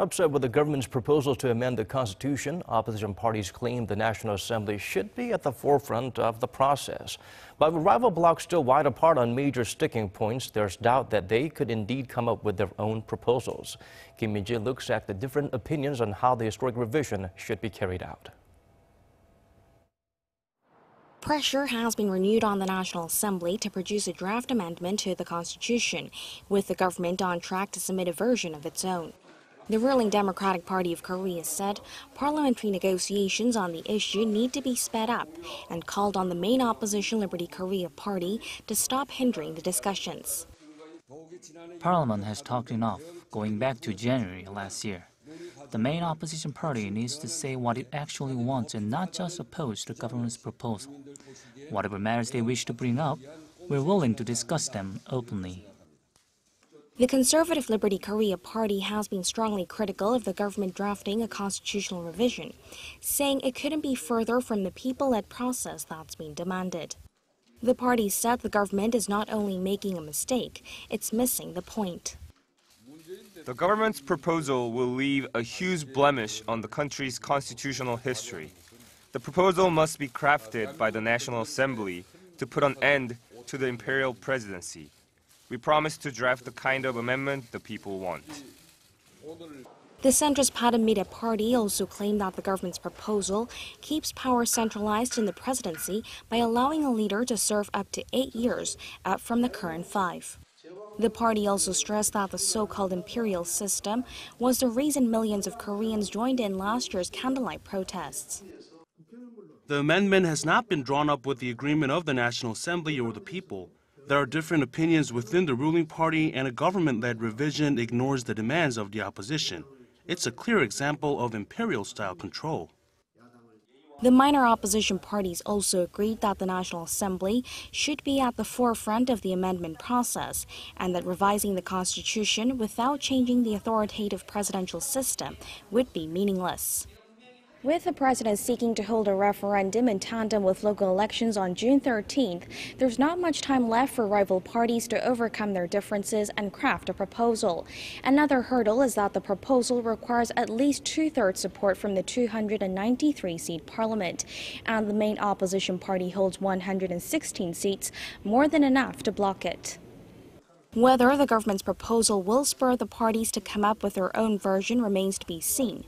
Upset with the government's proposal to amend the Constitution, opposition parties claim the National Assembly should be at the forefront of the process. But with rival blocs still wide apart on major sticking points, there's doubt that they could indeed come up with their own proposals. Kim Min-ji looks at the different opinions on how the historic revision should be carried out. Pressure has been renewed on the National Assembly to produce a draft amendment to the Constitution, with the government on track to submit a version of its own. The ruling Democratic Party of Korea said parliamentary negotiations on the issue need to be sped up and called on the main opposition Liberty Korea Party to stop hindering the discussions. Parliament has talked enough, going back to January last year. The main opposition party needs to say what it actually wants and not just oppose the government's proposal. Whatever matters they wish to bring up, we're willing to discuss them openly. The conservative Liberty Korea Party has been strongly critical of the government drafting a constitutional revision, saying it couldn't be further from the people-led process that's been demanded. The party said the government is not only making a mistake, it's missing the point. The government's proposal will leave a huge blemish on the country's constitutional history. The proposal must be crafted by the National Assembly to put an end to the imperial presidency. We promise to draft the kind of amendment the people want. The centrist Parliamentary Party also claimed that the government's proposal keeps power centralized in the presidency by allowing a leader to serve up to 8 years, up from the current 5. The party also stressed that the so-called imperial system was the reason millions of Koreans joined in last year's candlelight protests. The amendment has not been drawn up with the agreement of the National Assembly or the people. There are different opinions within the ruling party, and a government-led revision ignores the demands of the opposition. It's a clear example of imperial-style control. The minor opposition parties also agreed that the National Assembly should be at the forefront of the amendment process and that revising the Constitution without changing the authoritative presidential system would be meaningless. With the president seeking to hold a referendum in tandem with local elections on June 13th, there's not much time left for rival parties to overcome their differences and craft a proposal. Another hurdle is that the proposal requires at least 2/3 support from the 293-seat parliament, and the main opposition party holds 116 seats, more than enough to block it. Whether the government's proposal will spur the parties to come up with their own version remains to be seen.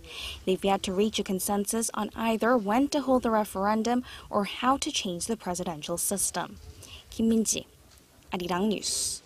They've yet to reach a consensus on either when to hold the referendum or how to change the presidential system. Kim Min-ji, Arirang News.